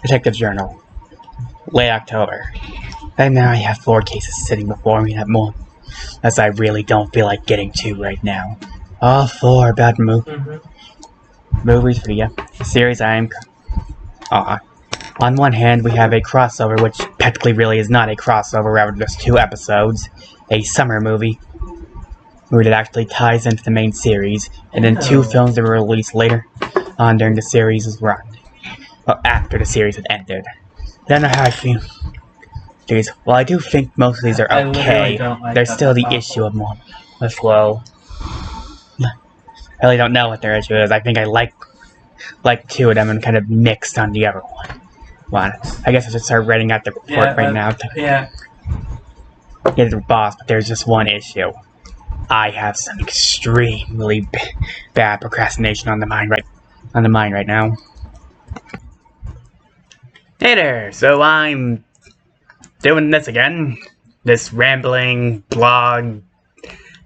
Detective Journal, late October. And now I have 4 cases sitting before me that more, as I really don't feel like getting to right now. All 4 about movies for the series I am. On one hand, we have a crossover, which technically really is not a crossover, rather just 2 episodes. A summer movie that actually ties into the main series, and then 2 films that were released later on during the series' run. Well, after the series had ended. Then I have these. Well, I do think most of these are okay. There's still the issue of more. Well, I really don't know what their issue is. I think I like 2 of them and kind of mixed on the other one. I guess I should start writing out the report right now to get the boss, but there's just one issue. I have some extremely bad procrastination on the mind right now. Hey there, so I'm doing this again. This rambling blog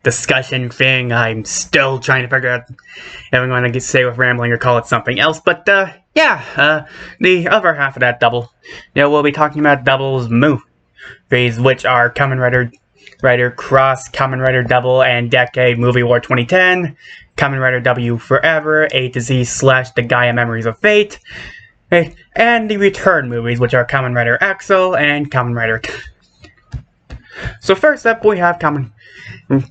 discussion thing. I'm still trying to figure out if I'm going to say with rambling or call it something else, but the other half of that double. We'll be talking about doubles movies, which are Kamen Rider Cross, Kamen Rider Double, and Decade Movie War 2010, Kamen Rider W Forever, A to Z / The Gaia Memories of Fate, and the Return movies, which are Kamen Rider Axel and Kamen Rider. So first up, we have I'm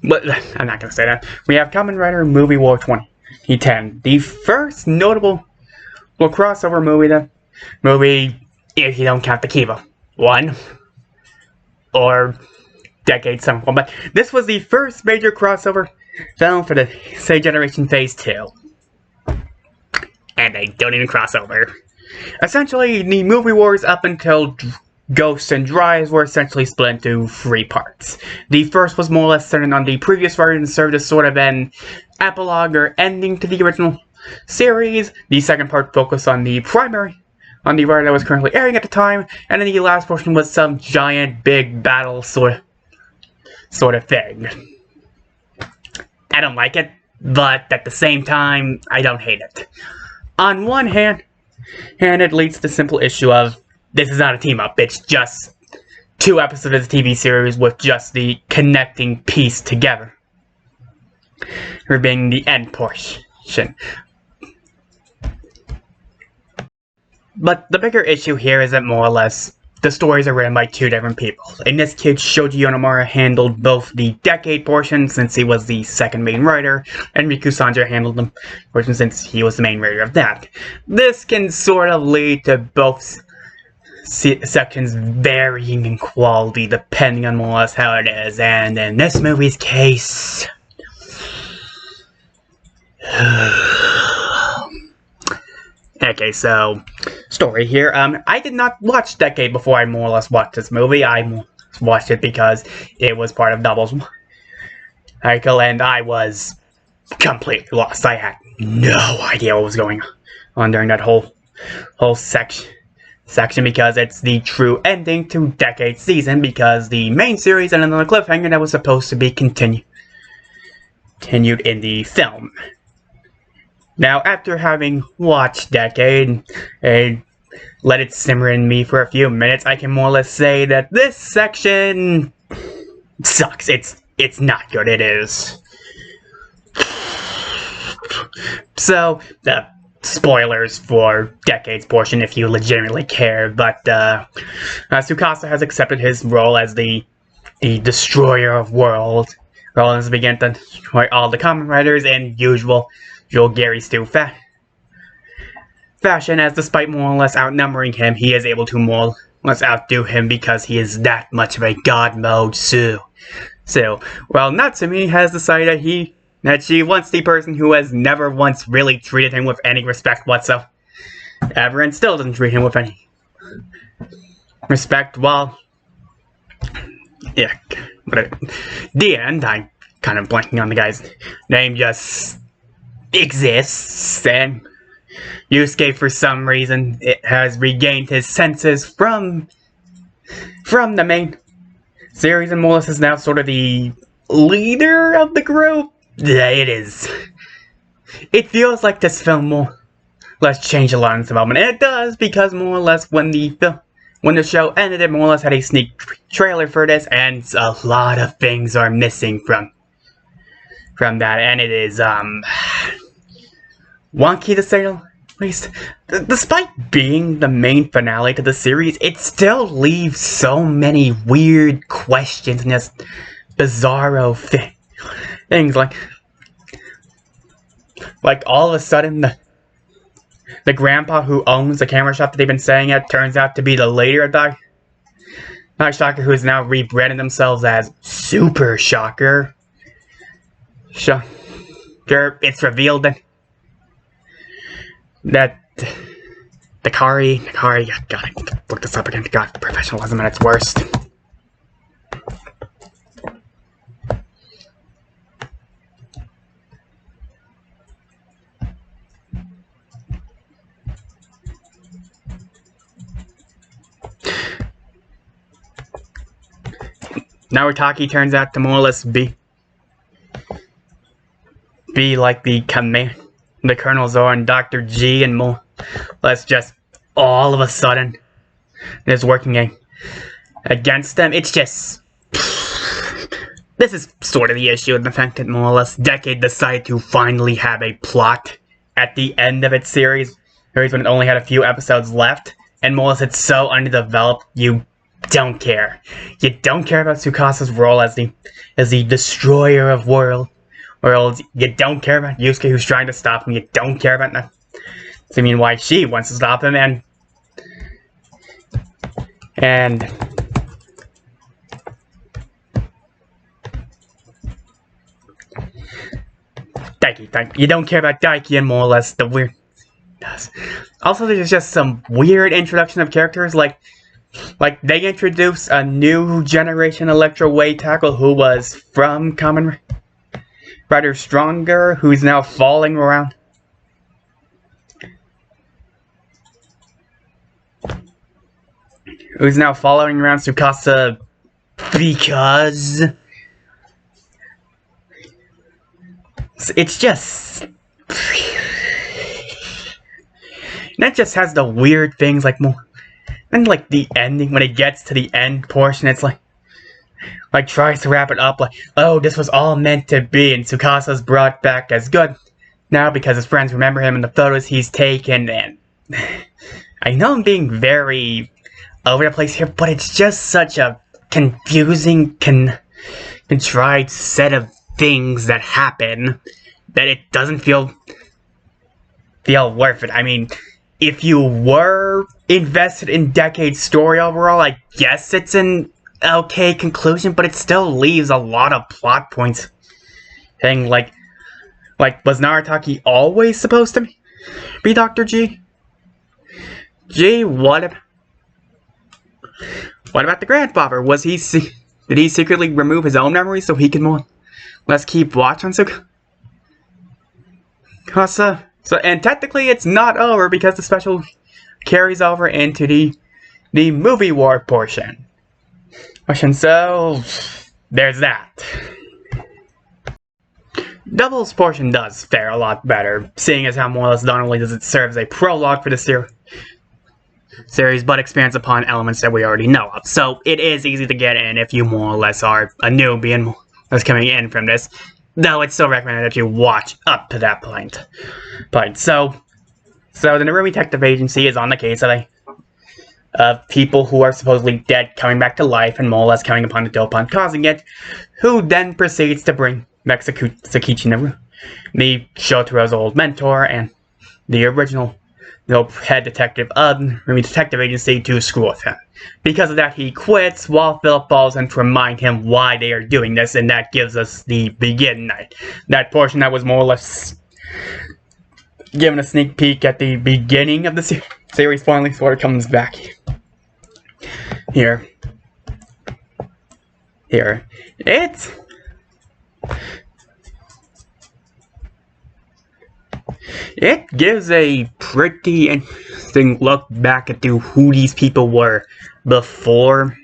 not gonna say that. We have Kamen Rider Movie War 2010, the first notable crossover movie if you don't count the Kiva one or Decade Summer. But this was the first major crossover film for the Sega Generation Phase 2, and they don't even cross over. Essentially, the movie wars up until Ghosts and Drives were essentially split into 3 parts. The first was more or less centered on the previous version and served as sort of an epilogue or ending to the original series. The second part focused on the version that was currently airing at the time, and then the last portion was some giant big battle sort of thing. I don't like it, but at the same time, I don't hate it. On one hand, it leads to the simple issue of this is not a team-up, it's just 2 episodes of the TV series with just the connecting piece together, for being the end portion. But the bigger issue here is that more or less the stories are written by 2 different people. In this case, Shoji Yonemura handled both the Decade portion since he was the second main writer, and Riku Sanjay handled the portion since he was the main writer of that. This can sort of lead to both sections varying in quality depending on more or less how it is, and in this movie's case... Okay, so, story here. I did not watch Decade before I more or less watched this movie. I watched it because it was part of Double's cycle, and I was completely lost. I had no idea what was going on during that whole section because it's the true ending to Decade season, because the main series ended on a cliffhanger that was supposed to be continued in the film. Now, after having watched Decade and let it simmer in me for a few minutes, I can more or less say that this section sucks. It's not good. It is. So, spoilers for Decade's portion if you legitimately care, but Tsukasa has accepted his role as the destroyer of worlds. Rollins began to destroy all the Kamen Riders in usual Gary Stu fashion, as despite more or less outnumbering him, he is able to more or less outdo him because he is that much of a god mode. So, well, Natsumi has decided that she wants the person who has never once really treated him with any respect whatsoever, and still doesn't treat him with any respect. Well, yeah, but at the end, I'm kind of blanking on the guy's name, just exists, and Yusuke, for some reason, has regained his senses from the main series, and Mollis is now sort of the leader of the group. Yeah, it is. It feels like this film more let's change a lot in this development. And it does, because more or less when the show ended, it more or less had a sneak trailer for this, and a lot of things are missing from that, and it is wonky to say the least. Despite being the main finale to the series, it still leaves so many weird questions and just bizarro things like all of a sudden the grandpa who owns the camera shop that they've been saying it turns out to be the leader of Dr. Shocker, who has now rebranded themselves as Super Shocker. It's revealed that Nakari, gotta look this up again. God, professionalism at its worst. Naritaki turns out to more or less be like the Kamen, the Colonel Zor and Dr. G, and more or less just all of a sudden is working against them. It's just, this is sort of the issue in the fact that more or less Decade decided to finally have a plot at the end of its series when it only had a few episodes left, and more or less it's so underdeveloped you don't care. You don't care about Tsukasa's role as the destroyer of worlds. You don't care about Yusuke, who's trying to stop him. You don't care about why she wants to stop him, and Daiki. You don't care about Daiki, and more or less the weird. Also, there's just some weird introduction of characters, like they introduce a new generation Electro Wave Tackle who was from Kamen Rider Stronger, who's now falling around. Who's now following around Tsukasa because it's just, that just has the weird things like more. And like the ending, when it gets to the end portion, it's like tries to wrap it up like, oh, this was all meant to be, and Tsukasa's brought back as good now because his friends remember him in the photos he's taken, and I know I'm being very over the place here, but it's just such a confusing, contrived set of things that happen that it doesn't feel worth it. I mean, if you were invested in Decade's story overall, I guess it's an okay conclusion, but it still leaves a lot of plot points. Thing like was Naritaki always supposed to be Dr. G? What about the grandfather? Did he secretly remove his own memories so he can more or less keep watch on Tsukasa? So, and technically it's not over because the special carries over into the movie war portion. So, there's that. Double's portion does fare a lot better, seeing as how more or less not only does it serve as a prologue for the series, but expands upon elements that we already know of. So, it is easy to get in if you more or less are a newbie and that's coming in from this. Though it's still recommended that you watch up to that point. So the Naru Detective Agency is on the case of people who are supposedly dead coming back to life and more or less coming upon the Dopon causing it, who then proceeds to bring back Sakichi Naru, the Shotaro's old mentor and the original head detective of the Naru Detective Agency, to school with him. Because of that, he quits while Philip falls in to remind him why they are doing this, and that gives us the beginning. That portion that was more or less given a sneak peek at the beginning of the series finally sort of comes back here. It gives a pretty interesting look back at who these people were before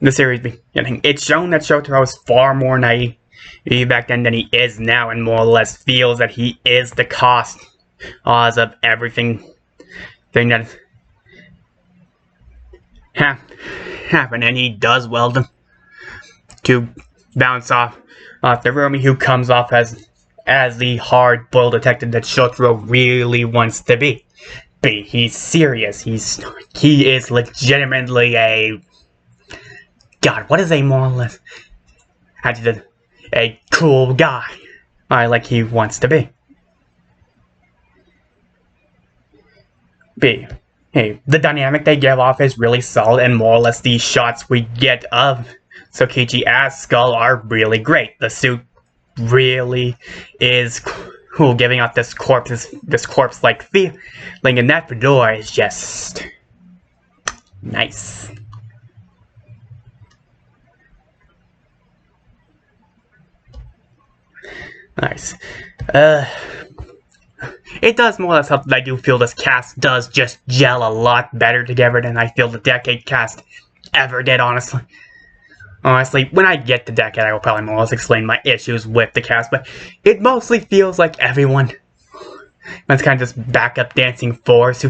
the series beginning. It's shown that Shotaro was far more naive back then than he is now, and more or less feels that he is the cause of everything that happened, and he does well to bounce off the room. Who comes off as the hard-boiled detective that Shotaro really wants to be. He's serious. He is legitimately a God. What is a more or less a cool guy, like he wants to be. Hey, the dynamic they give off is really solid, and more or less the shots we get of Tsukichi as Skull are really great. The suit really is cool, giving off this corpse-like feeling, and that fedora is just nice. Nice. It does more or less help that I do feel this cast does just gel a lot better together than I feel the Decade cast ever did, honestly. Honestly, when I get to Decade, I will probably more or less explain my issues with the cast, but it mostly feels like everyone that's kind of just backup dancing force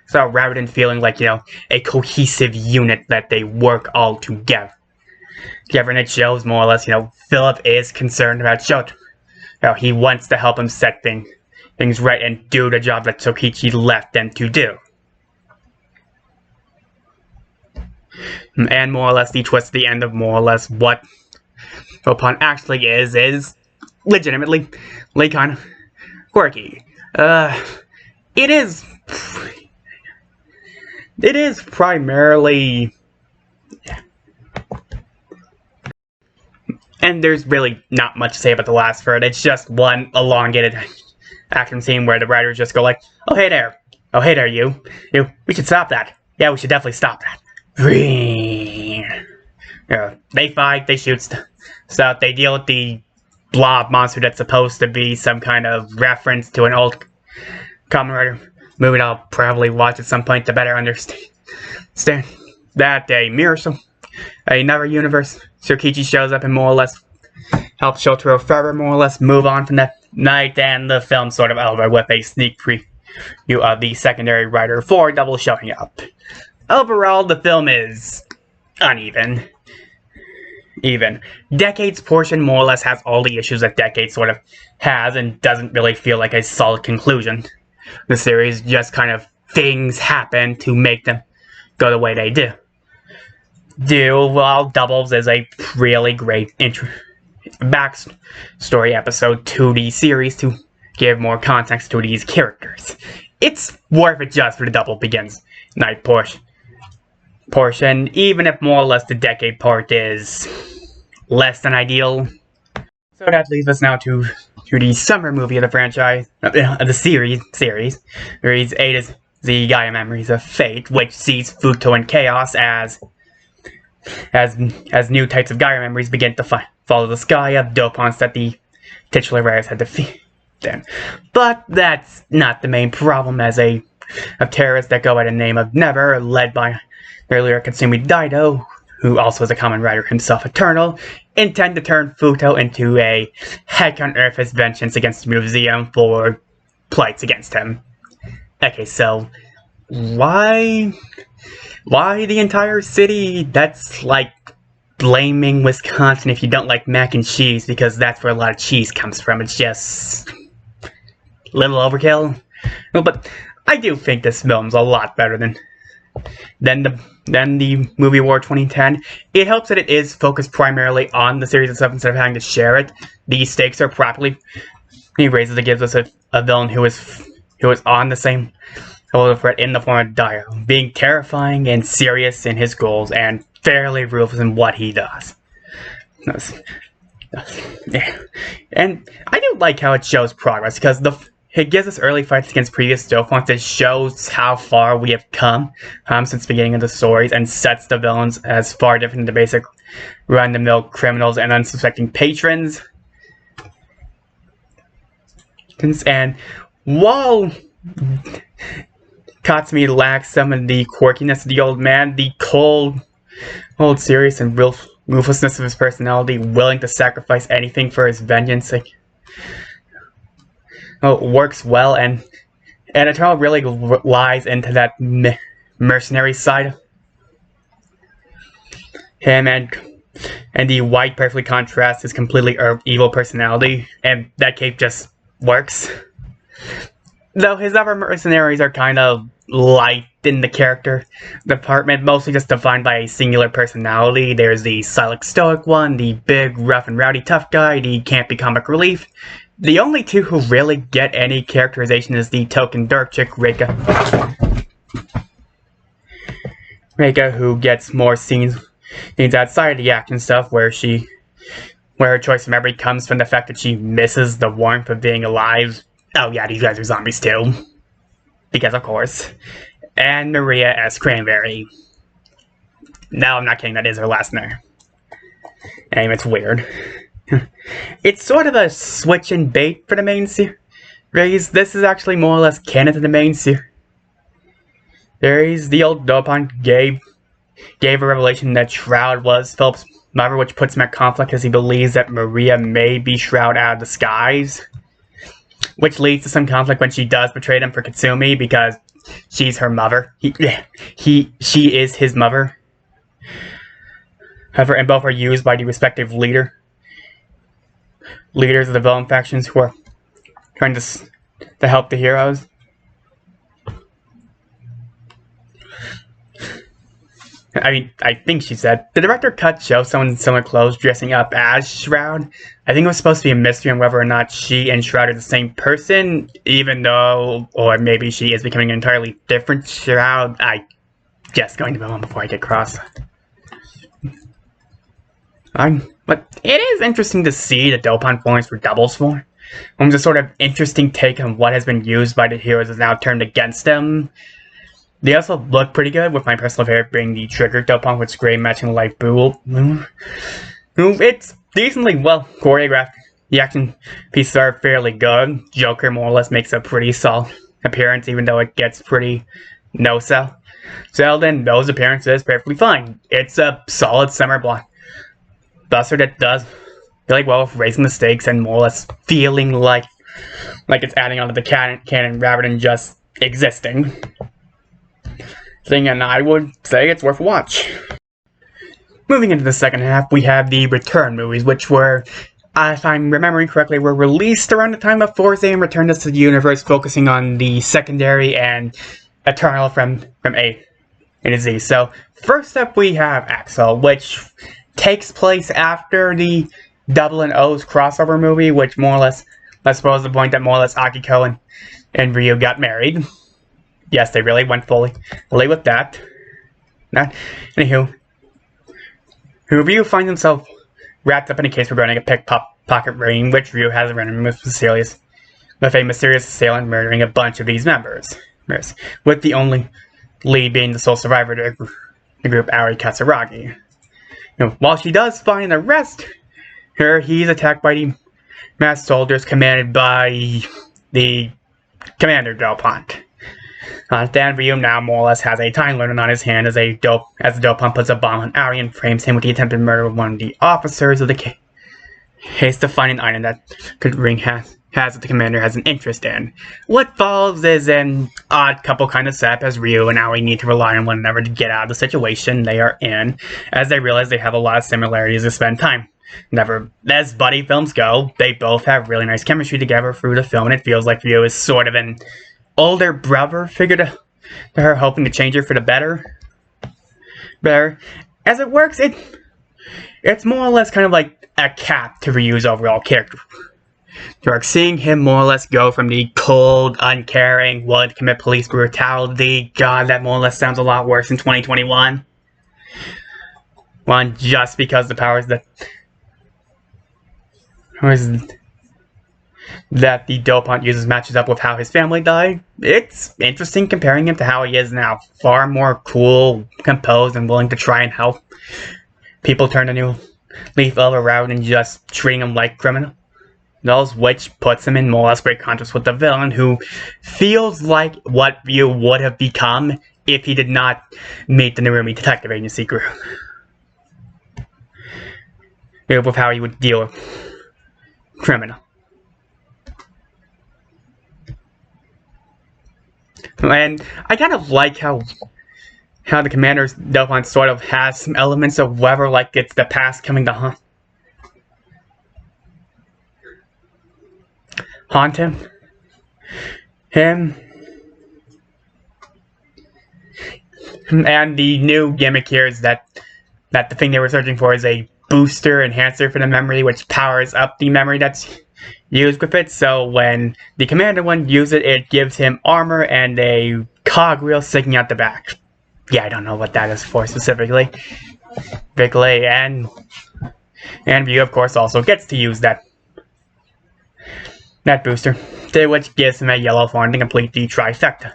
so rather than feeling like, a cohesive unit that they work all together. And it shows more or less, Philip is concerned about Shoto. He wants to help him set things right and do the job that Tsukichi left them to do. And more or less the twist at the end of more or less what Opon actually is legitimately kind of quirky. It is primarily, and there's really not much to say about the last third. It's just one elongated action scene where the writers just go like, oh hey there, you, we should stop that. Yeah, we should definitely stop that. They fight, they shoot stuff, they deal with the blob monster that's supposed to be some kind of reference to an old Kamen Rider movie I'll probably watch at some point to better understand that another universe, Tsukichi shows up and more or less helps Shotaro forever more or less move on from that night, and the film sort of over with a sneak preview of the secondary writer for Double showing up. Overall, the film is uneven. Decade's portion more or less has all the issues that Decade sort of has and doesn't really feel like a solid conclusion. The series just kind of things happen to make them go the way they do. While Doubles is a really great backstory episode to the series to give more context to these characters. It's worth it just for the Double Begins night portion, even if more or less the Decade part is less than ideal. So that leads us now to the summer movie of the franchise, of the series. Series 8 is the Gaia Memories of Fate, which sees Futo and Chaos as new types of Gaia memories begin to follow the sky of dopants that the titular writers had defeated. But that's not the main problem, as of terrorists that go by the name of Never, led by earlier Katsumi Daido, who also is a Kamen Rider himself, Eternal, intend to turn Futo into a heck on earth as vengeance against the museum for plights against him. Okay, so why the entire city? That's like blaming Wisconsin if you don't like mac and cheese, because that's where a lot of cheese comes from. It's just a little overkill. But I do think this film's a lot better than the movie award 2010. It helps that it is focused primarily on the series itself instead of having to share it. The stakes are properly raised. It gives us a villain who is on the same level of threat in the form of Dio, being terrifying and serious in his goals and fairly ruthless in what he does. Yeah. And I do like how it shows progress, because it gives us early fights against previous Dopants. It shows how far we have come since the beginning of the stories, and sets the villains as far different than the basic run-of-the-mill criminals and unsuspecting patrons. And while Katsumi lacks some of the quirkiness of the old man, the cold, serious, and ruthlessness of his personality, willing to sacrifice anything for his vengeance, like, works well, and Eternal really lies into that mercenary side of him, and the white perfectly contrasts his completely evil personality, and that cape just works. Though his other mercenaries are kind of light in the character department, mostly just defined by a singular personality. There's the silent stoic one, the big rough and rowdy tough guy, the campy comic relief. The only two who really get any characterization is the token dark chick, Reika. Reika, who gets more scenes outside of the action stuff, where her choice of memory comes from the fact that she misses the warmth of being alive. Oh yeah, these guys are zombies too. Because of course. And Maria as Cranberry. No, I'm not kidding, that is her last name. Anyway, it's weird. It's sort of a switch and bait for the main series. This is actually more or less canon to the main series. The old Dopant gave a revelation that Shroud was Philip's mother, which puts him at conflict as he believes that Maria may be Shroud out of disguise. Which leads to some conflict when she does betray them for Katsumi, because she's her mother. She is his mother. However, and both are used by the respective leaders of the villain factions who are trying to help the heroes. I mean, I think she said. The director cut show someone in similar clothes dressing up as Shroud. I think it was supposed to be a mystery on whether or not she and Shroud are the same person, even though, or maybe she is becoming an entirely different Shroud. I just going to move on before I get cross. But it is interesting to see the Dopant forms for doubles form. It's a sort of interesting take on what has been used by the heroes is now turned against them. They also look pretty good, with my personal favorite being the Trigger Dopant with Gray matching Light Blue. It's decently well choreographed. The action pieces are fairly good. Joker more or less makes a pretty solid appearance, even though it gets pretty no-sell. Then those appearances perfectly fine. It's a solid summer blockbuster that does really well with raising the stakes and more or less feeling like it's adding onto the canon rather than just existing. And I would say it's worth a watch. Moving into the second half, we have the Return movies, which were, if I'm remembering correctly, were released around the time of Fourze returned us to the universe, focusing on the secondary and Eternal from A to Z. So, first up we have Axel, which takes place after the Double and O's crossover movie, which more or less, let's suppose the point that more or less Akiko and Ryu got married. Yes, they really went fully with that. Anywho, Ryu finds himself wrapped up in a case regarding a pickpocket ring, which Ryu has a run with a mysterious assailant murdering a bunch of these members, with the only lead being the sole survivor to the group, Aoi Katsuragi. While she does find and arrest her, he's attacked by the masked soldiers commanded by the Commander Dopant. Dan Ryu now more or less has a time limit on his hand as the Dopant puts a bomb on Aoi and frames him with the attempted murder of one of the officers of the case to find an item that the ring has that the commander has an interest in. What follows is an odd couple kind of setup, as Ryu and Aoi need to rely on one another to get out of the situation they are in, as they realize they have a lot of similarities to spend time. As buddy films go, they both have really nice chemistry together through the film, and it feels like Ryu is sort of an older brother figure to her, hoping to change her for the better. As it works, it's more or less kind of like a cap to Ryu's overall character. Seeing him more or less go from the cold, uncaring, willing to commit police brutality, God, that more or less sounds a lot worse in 2021. One, just because the powers that the Dopant uses matches up with how his family died. It's interesting comparing him to how he is now. Far more cool, composed, and willing to try and help people turn a new leaf over rather than just treating him like criminals, which puts him in more or less great contrast with the villain, who feels like what Ryu would have become if he did not meet the Narumi Detective Agency group. with how he would deal with criminal. And I kind of like how the commander's Dophon sort of has some elements of whether like it's the past coming to haunt him. And the new gimmick here is that the thing they were searching for is a booster enhancer for the memory, which powers up the memory that's used with it. So when the commander one uses it, it gives him armor and a cogwheel sticking out the back. Yeah, I don't know what that is for specifically. And View, of course, also gets to use that booster, which gives him a yellow form to complete the trifecta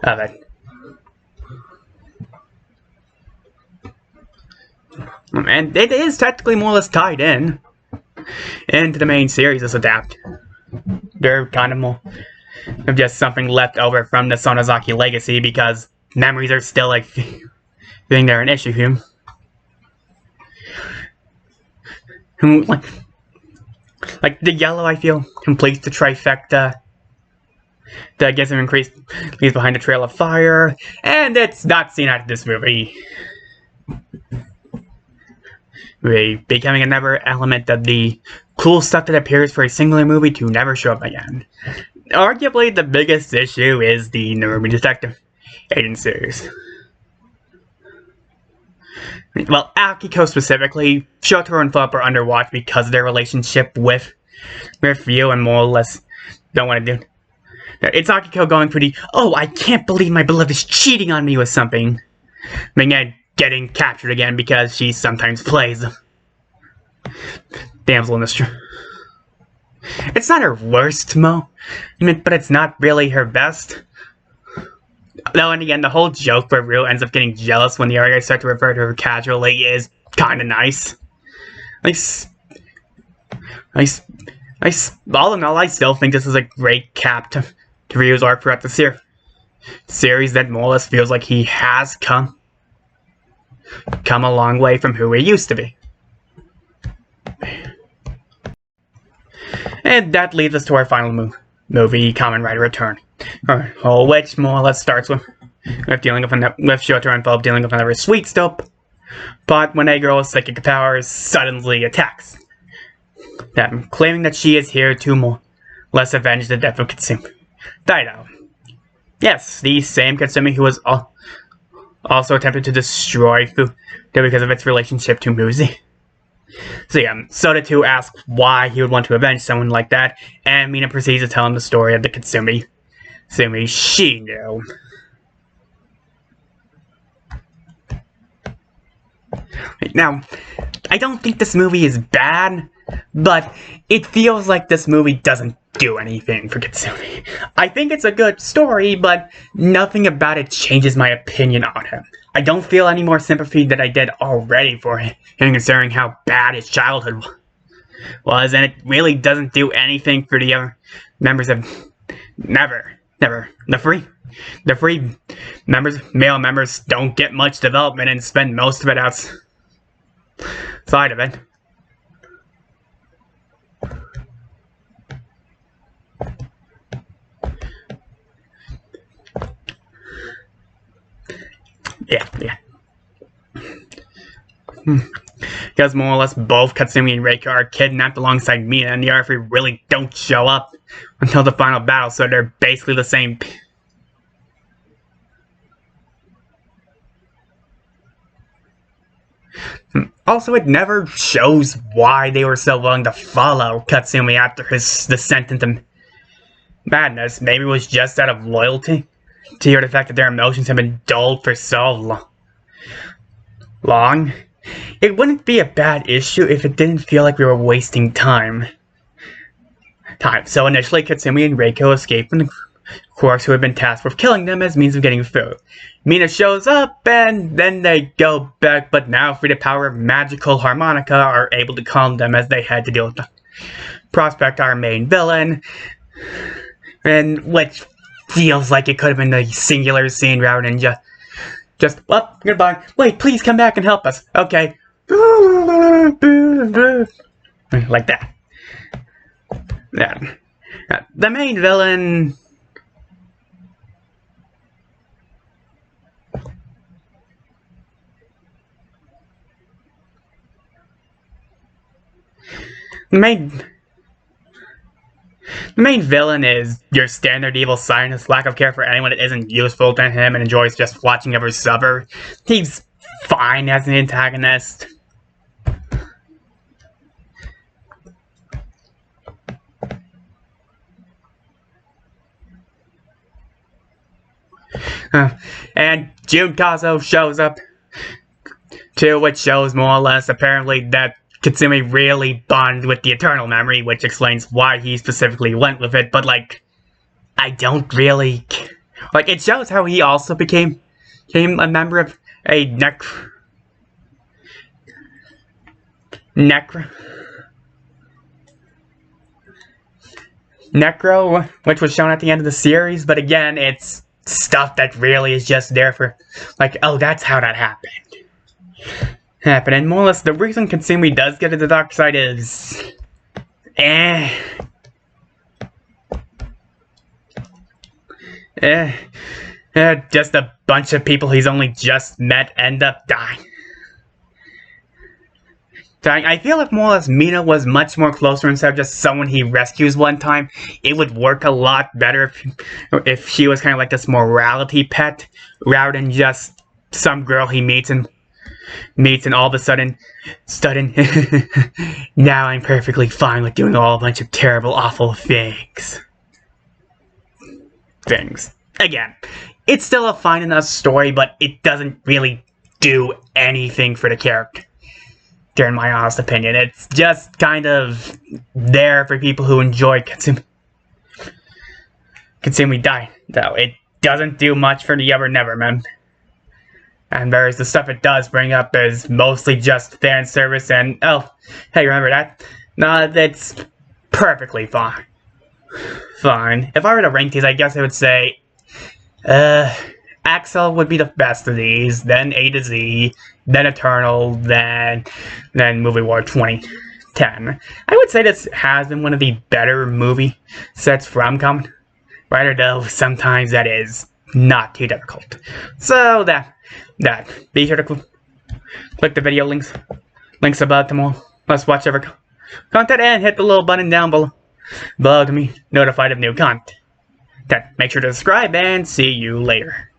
of it. And it is technically more or less tied into the main series as adapt. They're kind of more of just something left over from the Sonozaki legacy because memories are still like being there an issue here. Like the yellow, I feel, completes the trifecta. That gets him increased, leaves behind a trail of fire, and it's not seen out of this movie. Becoming another element of the cool stuff that appears for a singular movie to never show up again. Arguably, the biggest issue is the Narumi Detective Agent series. Well, Akiko specifically, Shotaro and Philip are underwatched because of their relationship with Ryu and more or less don't want to do. It's Akiko going for the, oh, I can't believe my beloved is cheating on me with something. But yet getting captured again because she sometimes plays damsel in distress. It's not her worst, but it's not really her best. Though, and again, the whole joke where Ryu ends up getting jealous when the other guys start to refer to her casually is kind of nice. All in all, I still think this is a great cap to Ryu's arc throughout the series that more or less feels like he has come a long way from who he used to be. And that leads us to our final movie, Kamen Rider Return. Which more or less starts with Shotaro and Philip dealing with another sweet stop, but when a girl with psychic powers suddenly attacks them, claiming that she is here to more or less avenge the death of Katsumi. Daido. Yes, the same Katsumi who was also attempted to destroy Fu because of its relationship to Muzi. So yeah, Soda 2 asks why he would want to avenge someone like that, and Mina proceeds to tell him the story of the Katsumi she knew. Now, I don't think this movie is bad, but it feels like this movie doesn't do anything for Katsumi. I think it's a good story, but nothing about it changes my opinion on him. I don't feel any more sympathy than I did already for him, considering how bad his childhood was, and it really doesn't do anything for the other members of the free male members don't get much development and spend most of it outside of it. Yeah. Because more or less both Katsumi and Reiko are kidnapped alongside Mina, and the other three really don't show up until the final battle, so they're basically the same. Also, it never shows why they were so willing to follow Katsumi after his descent into madness. Maybe it was just out of loyalty to hear the fact that their emotions have been dulled for so long. It wouldn't be a bad issue if it didn't feel like we were wasting time. So initially, Katsumi and Reiko escape from the Quarks who had been tasked with killing them as means of getting food. Mina shows up, and then they go back, but now through the power of magical harmonica are able to calm them as they had to deal with the Prospect, our main villain, and which feels like it could have been a singular scene rather than just, well, goodbye. Wait, please come back and help us. Okay, Like that. Yeah. The main villain. The main villain is your standard evil scientist, lack of care for anyone that isn't useful to him and enjoys just watching others suffer. He's fine as an antagonist. And Junkazo shows up too, which shows more or less apparently that Katsumi really bonds with the Eternal Memory, which explains why he specifically went with it, but like, I don't really... Like, it shows how he also became a member of a Necro, which was shown at the end of the series, but again, it's stuff that really is just there for, like, oh, that's how that happened. And more or less, the reason Katsumi does get to the dark side is... just a bunch of people he's only just met end up dying. I feel if more or less Mina was much more closer instead of just someone he rescues one time, it would work a lot better if she was kind of like this morality pet, rather than just some girl he meets and all of a sudden, now I'm perfectly fine with doing a bunch of terrible, awful things. Again, it's still a fine enough story, but it doesn't really do anything for the character. In my honest opinion, it's just kind of there for people who enjoy Katsumi Die, though. It doesn't do much for the Ever Never Men. And whereas the stuff it does bring up is mostly just fan service and, oh, hey, remember that? No, it's perfectly fine. Fine. If I were to rank these, I guess I would say, Axel would be the best of these, then A to Z, then Eternal, then Movie War 2010. I would say this has been one of the better movie sets from Kamen. Right, though sometimes that is not too difficult. So that be sure to click the video links above to more. Let's watch ever content and hit the little button down below to be notified of new content. Then make sure to subscribe and see you later.